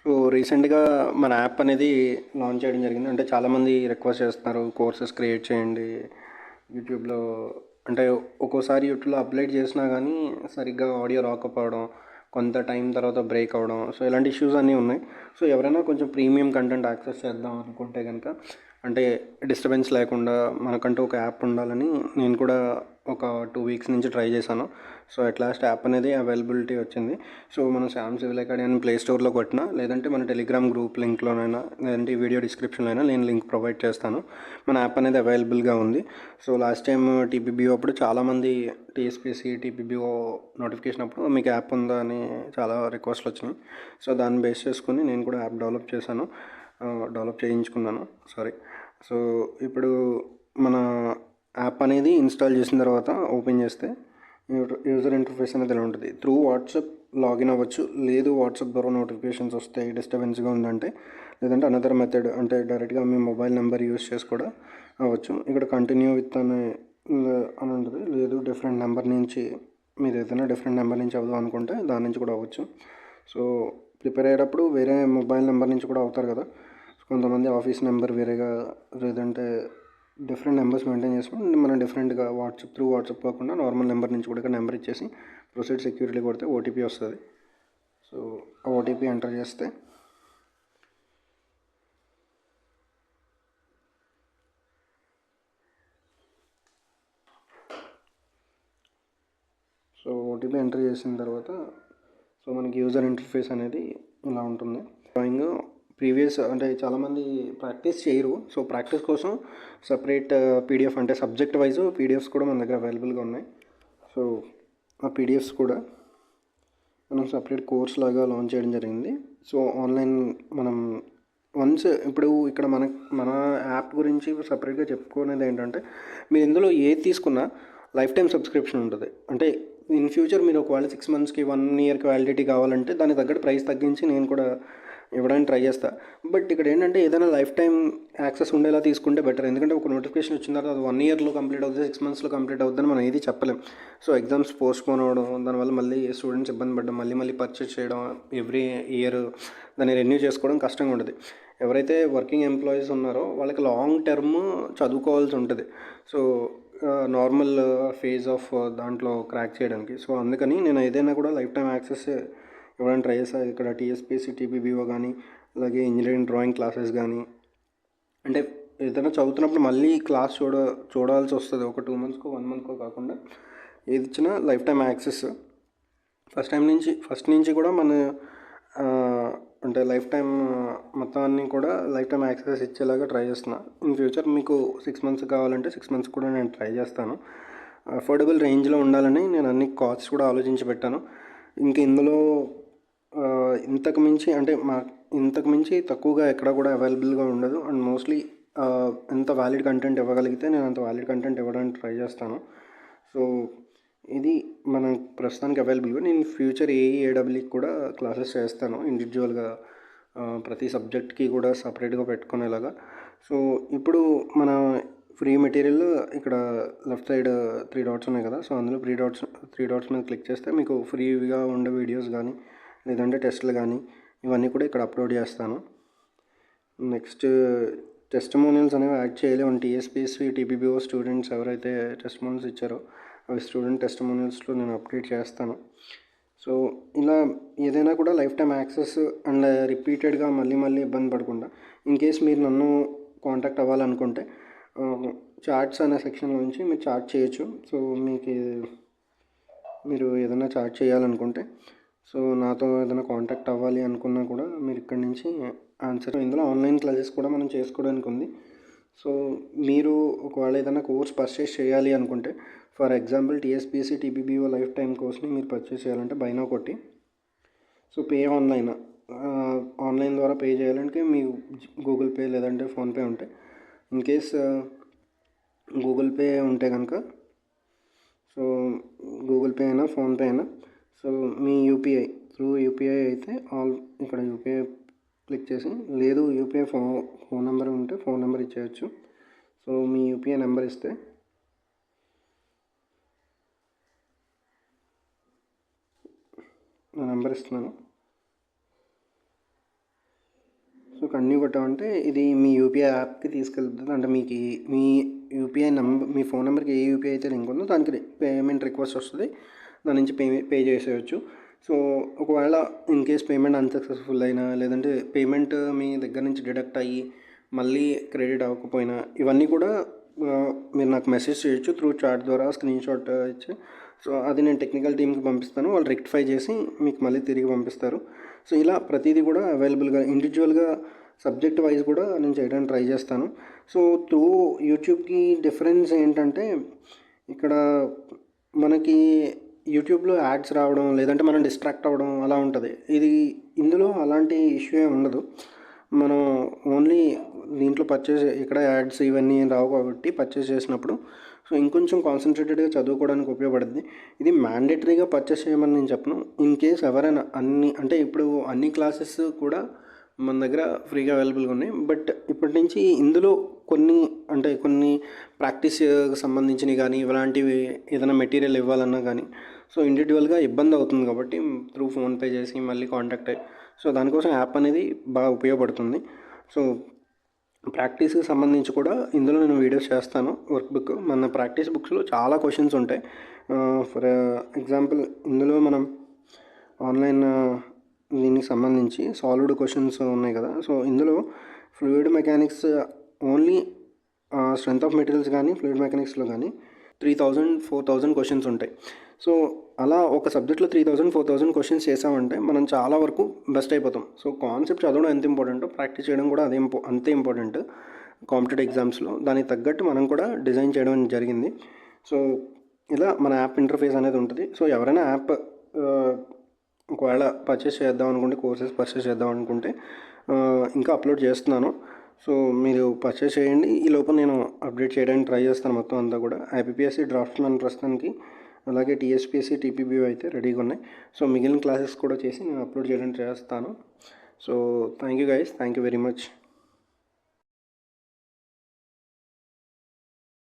So రీసెంట్గా మన app అనేది లాంచ్ చేయడం జరిగింది. అంటే చాలామంది రిక్వెస్ట్ చేస్తున్నారు కోర్సెస్ క్రియేట్ చేయండి యూట్యూబ్లో. అంటే ఒక్కోసారి యూట్యూబ్లో అప్లోడ్ చేసినా కానీ సరిగ్గా ఆడియో రాకపోవడం, కొంత టైం తర్వాత బ్రేక్ అవ్వడం, సో ఇలాంటి ఇష్యూస్ అన్నీ ఉన్నాయి. సో ఎవరైనా కొంచెం ప్రీమియం కంటెంట్ యాక్సెస్ చేద్దాం అనుకుంటే కనుక, అంటే డిస్టర్బెన్స్ లేకుండా మనకంటూ ఒక యాప్ ఉండాలని నేను కూడా ఒక 2 వీక్స్ నుంచి ట్రై చేశాను. సో అట్ లాస్ట్ యాప్ అనేది అవైలబిలిటీ వచ్చింది. సో మనం శామ్ సివిల్ అకాడమీ అని ప్లే స్టోర్లో కొట్టినా, లేదంటే మన టెలిగ్రామ్ గ్రూప్ లింక్లోనైనా, లేదంటే ఈ వీడియో డిస్క్రిప్షన్లో అయినా నేను లింక్ ప్రొవైడ్ చేస్తాను. మన యాప్ అనేది అవైలబుల్గా ఉంది. సో లాస్ట్ టైం టీపీబీఓ అప్పుడు చాలామంది టీఎస్పీసీ టీపీబీఓ నోటిఫికేషన్ అప్పుడు మీకు యాప్ ఉందా అని చాలా రిక్వెస్ట్లు వచ్చినాయి. సో దాన్ని బేస్ చేసుకుని నేను కూడా యాప్ డెవలప్ చేయించుకున్నాను. సారీ. సో ఇప్పుడు మన యాప్ అనేది ఇన్స్టాల్ చేసిన తర్వాత ఓపెన్ చేస్తే యూజర్ ఇంటర్ఫేస్ అనేది ఇలా ఉంటుంది. త్రూ వాట్సాప్ లాగిన్ అవ్వచ్చు, లేదు వాట్సాప్ ద్వారా నోటిఫికేషన్స్ వస్తాయి డిస్టర్బెన్స్గా ఉందంటే, లేదంటే అనదర్ మెథడ్ అంటే డైరెక్ట్గా మీ మొబైల్ నెంబర్ యూస్ చేసి కూడా అవ్వచ్చు. ఇక్కడ కంటిన్యూ విత్ అని ఉంటుంది. లేదు డిఫరెంట్ నెంబర్ నుంచి మీరు ఏదైనా డిఫరెంట్ నెంబర్ నుంచి అవుదాం అనుకుంటే దాని నుంచి కూడా అవ్వచ్చు. సో ప్రిపేర్ అయ్యేటప్పుడు వేరే మొబైల్ నెంబర్ నుంచి కూడా అవుతారు కదా. కొంతమంది ఆఫీస్ నెంబర్ వేరేగా, లేదంటే డిఫరెంట్ నెంబర్స్ మెయింటైన్ చేసుకుని మనం డిఫరెంట్గా త్రూ వాట్సాప్ కాకుండా నార్మల్ నెంబర్ నుంచి కూడా నెంబర్ ఇచ్చేసి ప్రొసీడ్ సెక్యూరిటీ కొడితే ఓటీపీ వస్తుంది. సో ఆ ఓటీపీ ఎంటర్ చేస్తే ఓటీపీ ఎంటర్ చేసిన తర్వాత మనకి యూజర్ ఇంటర్ఫేస్ అనేది ఇలా ఉంటుంది. డ్రాయింగ్ ప్రీవియస్ అంటే చాలామంది ప్రాక్టీస్ చేయరు. సో ప్రాక్టీస్ కోసం సపరేట్ పీడిఎఫ్ అంటే సబ్జెక్ట్ వైజ్ పీడిఎఫ్స్ కూడా మన దగ్గర అవైలబుల్గా ఉన్నాయి. సో ఆ పీడిఎఫ్స్ కూడా మనం సపరేట్ కోర్స్ లాగా లాంచ్ చేయడం జరిగింది. సో ఆన్లైన్ మనం వన్స్ ఇప్పుడు ఇక్కడ మన యాప్ గురించి సపరేట్గా చెప్పుకునేది ఏంటంటే, మీరు ఇందులో ఏది తీసుకున్నా లైఫ్ టైం సబ్స్క్రిప్షన్ ఉంటుంది. అంటే ఇన్ ఫ్యూచర్ మీరు ఒకవేళ 6 మంత్స్కి 1 ఇయర్కి వ్యాలిడిటీ కావాలంటే దానికి తగ్గట్టు ప్రైస్ తగ్గించి నేను కూడా ఇవ్వడానికి ట్రై చేస్తా. బట్ ఇక్కడ ఏంటంటే ఏదైనా లైఫ్ టైం యాక్సెస్ ఉండేలా తీసుకుంటే బెటర్. ఎందుకంటే ఒక నోటిఫికేషన్ వచ్చిన తర్వాత అది 1 ఇయర్లో కంప్లీట్ అవుతుంది, 6 మంత్స్లో కంప్లీట్ అవుతుందని మనం ఏది చెప్పలేం. సో ఎగ్జామ్స్ పోస్ట్పోన్ అవ్వడం, దానివల్ల మళ్ళీ స్టూడెంట్స్ ఇబ్బంది పడడం, మళ్ళీ పర్చేస్ చేయడం, ఎవ్రీ ఇయర్ దాన్ని రెన్యూ చేసుకోవడం కష్టంగా ఉంటుంది. ఎవరైతే వర్కింగ్ ఎంప్లాయీస్ ఉన్నారో వాళ్ళకి లాంగ్ టర్మ్ చదువుకోవాల్సి ఉంటుంది. సో నార్మల్ ఫేజ్ ఆఫ్ దాంట్లో క్రాక్ చేయడానికి. సో అందుకని నేను ఏదైనా కూడా లైఫ్ టైం యాక్సెస్ ఇవ్వడానికి ట్రై చేస్తాను. ఇక్కడ టీఎస్పీసీ టీపీబీఓ కానీ, అలాగే ఇంజనీరింగ్ డ్రాయింగ్ క్లాసెస్ కానీ, అంటే ఏదైనా చదువుతున్నప్పుడు మళ్ళీ క్లాస్ చూడాల్సి వస్తుంది. ఒక 2 మంత్స్కో 1 మంత్కో కాకుండా ఏది ఇచ్చినా లైఫ్ టైం యాక్సెస్ ఫస్ట్ నుంచి కూడా మన అంటే లైఫ్ టైం మొత్తాన్ని కూడా లైఫ్ టైం యాక్సెస్ ఇచ్చేలాగా ట్రై చేస్తున్నా. ఇన్ ఫ్యూచర్ మీకు 6 మంత్స్ కావాలంటే 6 మంత్స్ కూడా నేను ట్రై చేస్తాను. అఫోర్డబుల్ రేంజ్లో ఉండాలని నేను అన్ని కాస్ట్ కూడా ఆలోచించి పెట్టాను. ఇంక ఇందులో ఇంతకు మించి తక్కువగా ఎక్కడ కూడా అవైలబుల్గా ఉండదు. అండ్ మోస్ట్లీ ఎంత వ్యాలిడ్ కంటెంట్ ఇవ్వగలిగితే నేను అంత వ్యాలిడ్ కంటెంట్ ఇవ్వడానికి ట్రై చేస్తాను. సో ఇది మన ప్రస్తుతానికి అవైలబుల్గా. నేను ఫ్యూచర్ ఏఈఏడబ్ల్యూకి కూడా క్లాసెస్ చేస్తాను ఇండివిజువల్గా, ప్రతి సబ్జెక్ట్కి కూడా సపరేట్గా పెట్టుకునేలాగా. సో ఇప్పుడు మన ఫ్రీ మెటీరియల్ ఇక్కడ లెఫ్ట్ సైడ్ 3 డాట్స్ ఉన్నాయి కదా. సో అందులో త్రీ డాట్స్ మీద క్లిక్ చేస్తే మీకు ఫ్రీగా ఉండే వీడియోస్ కానీ, లేదంటే టెస్ట్లు కానీ ఇవన్నీ కూడా ఇక్కడ అప్లోడ్ చేస్తాను. నెక్స్ట్ టెస్టిమోనియల్స్ అనేవి యాడ్ చేయాలి. మన టీఎస్పీఎస్సీ టీపీబీఓ స్టూడెంట్స్ ఎవరైతే టెస్టిమోనియల్స్ ఇచ్చారో అవి స్టూడెంట్ టెస్టిమోనియల్స్లో నేను అప్డేట్ చేస్తాను. సో ఇలా ఏదైనా కూడా లైఫ్ టైం యాక్సెస్ అండ్ రిపీటెడ్గా మళ్ళీ ఇబ్బంది పడకుండా, ఇన్ కేస్ మీరు నన్ను కాంటాక్ట్ అవ్వాలనుకుంటే చాట్స్ అనే సెక్షన్లో నుంచి మీరు చాట్ చేయొచ్చు. సో మీరు ఏదైనా చాట్ చేయాలనుకుంటే, సో నాతో ఏదైనా కాంటాక్ట్ అవ్వాలి అనుకున్నా కూడా మీరు ఇక్కడి నుంచి ఆన్సర్. ఇందులో ఆన్లైన్ క్లాసెస్ కూడా మనం చేసుకోవడానికి ఉంది. సో మీరు ఒకవేళ ఏదైనా కోర్స్ పర్చేస్ చేయాలి అనుకుంటే, for example TSPSC TPBO life time కోర్స్ని మీరు పర్చేస్ చేయాలంటే బై నౌ కొట్టి, సో పే ఆన్లైన్ ద్వారా పే చేయాలంటే మీ గూగుల్ పే లేదంటే ఫోన్పే ఉంటే, ఇన్ కేస్ గూగుల్ పే ఉంటే కనుక, సో గూగుల్ పే అయినా ఫోన్పే అయినా, సో మీ యూపీఐ అయితే ఇక్కడ యూపీఐ క్లిక్ చేసి, లేదు యూపీఐ ఫోన్ నెంబర్ ఉంటే ఫోన్ నెంబర్ ఇచ్చేయచ్చు. సో మీ యూపీఐ నెంబర్ ఇస్తే నా నెంబర్ ఇస్తున్నాను. సో కంటిన్యూ కొట్టామంటే ఇది మీ యూపీఐ యాప్కి తీసుకెళ్తుంది. అంటే మీకు మీ యూపీఐ నెంబర్, మీ ఫోన్ నెంబర్కి ఏ యూపీఐ అయితే లింక్ ఉందో దానికి పేమెంట్ రిక్వెస్ట్ వస్తుంది. దాని నుంచి పే చేసేయచ్చు. సో ఒకవేళ ఇన్ కేస్ పేమెంట్ అన్సక్సెస్ఫుల్ అయినా, లేదంటే పేమెంట్ మీ దగ్గర నుంచి డిడక్ట్ అయ్యి మళ్ళీ క్రెడిట్ అవ్వకపోయినా, ఇవన్నీ కూడా మీరు నాకు మెసేజ్ చేయొచ్చు త్రూ చాట్ ద్వారా స్క్రీన్ షాట్ ఇచ్చి. సో అది నేను టెక్నికల్ టీమ్కి పంపిస్తాను, వాళ్ళు రెక్టిఫై చేసి మీకు మళ్ళీ తిరిగి పంపిస్తారు. సో ఇలా ప్రతిదీ కూడా అవైలబుల్గా ఇండివిజువల్గా సబ్జెక్ట్ వైజ్ కూడా నేను చేయడానికి ట్రై చేస్తాను. సో త్రూ యూట్యూబ్కి డిఫరెన్స్ ఏంటంటే, ఇక్కడ మనకి యూట్యూబ్లో యాడ్స్ రావడం, లేదంటే మనం డిస్ట్రాక్ట్ అవ్వడం అలా ఉంటుంది. ఇందులో అలాంటి ఇష్యూ ఏమి ఉండదు. మనం ఓన్లీ దీంట్లో పర్చేస్, ఇక్కడ యాడ్స్ ఇవన్నీ రావు కాబట్టి పర్చేస్ చేసినప్పుడు సో ఇంకొంచెం కాన్సన్ట్రేటెడ్గా చదువుకోవడానికి ఉపయోగపడుతుంది. ఇది మ్యాండేటరీగా పర్చేస్ చేయమని నేను చెప్పను. ఇన్ కేస్ ఎవరైనా ఇప్పుడు అన్ని క్లాసెస్ కూడా మన దగ్గర ఫ్రీగా అవైలబుల్గా ఉన్నాయి. బట్ ఇప్పటి నుంచి ఇందులో కొన్ని ప్రాక్టీస్కి సంబంధించినవి కానీ, ఇలాంటివి ఏదైనా మెటీరియల్ ఇవ్వాలన్నా కానీ సో ఇండివిజువల్గా ఇబ్బంది అవుతుంది కాబట్టి త్రూ ఫోన్పే చేసి మళ్ళీ కాంటాక్ట్ అయ్యి, సో దానికోసం యాప్ అనేది బాగా ఉపయోగపడుతుంది. సో ప్రాక్టీస్కి సంబంధించి కూడా ఇందులో నేను వీడియోస్ చేస్తాను. వర్క్ బుక్, మన ప్రాక్టీస్ బుక్స్లో చాలా క్వశ్చన్స్ ఉంటాయి. ఫర్ ఎగ్జాంపుల్ ఇందులో మనం ఆన్లైన్ దీనికి సంబంధించి సాల్వ్డ్ క్వశ్చన్స్ ఉన్నాయి కదా. సో ఇందులో fluid mechanics only strength of materials కానీ, ఫ్లూయిడ్ మెకానిక్స్లో కానీ 3000-4000 క్వశ్చన్స్ ఉంటాయి. సో అలా ఒక సబ్జెక్ట్లో 3000-4000 క్వశ్చన్స్ చేసామంటే మనం చాలా వరకు బెస్ట్ అయిపోతాం. సో కాన్సెప్ట్ చదవడం ఎంత ఇంపార్టెంటో ప్రాక్టీస్ చేయడం కూడా అంతే ఇంపార్టెంట్ కాంపిటేటివ్ ఎగ్జామ్స్లో. దానికి తగ్గట్టు మనం కూడా డిజైన్ చేయడం జరిగింది. సో ఇలా మన యాప్ ఇంటర్ఫేస్ అనేది ఉంటుంది. సో ఎవరైనా యాప్ ఒకవేళ పర్చేస్ చేద్దాం అనుకుంటే, కోర్సెస్ పర్చేస్ చేద్దాం అనుకుంటే ఇంకా అప్లోడ్ చేస్తున్నాను. సో మీరు పర్చేస్ చేయండి. ఈ లోపల నేను అప్డేట్ చేయడానికి ట్రై చేస్తాను మొత్తం అంతా కూడా. ఐపీపీఎస్సీ డ్రాఫ్ట్స్మెన్ ప్రస్తుతానికి, అలాగే టీఎస్పీఎస్సీ, టీపీబీ అయితే రెడీగా ఉన్నాయి. సో మిగిలిన క్లాసెస్ కూడా చేసి నేను అప్లోడ్ చేయడానికి ట్రై చేస్తాను. So thank you guys, thank you very much.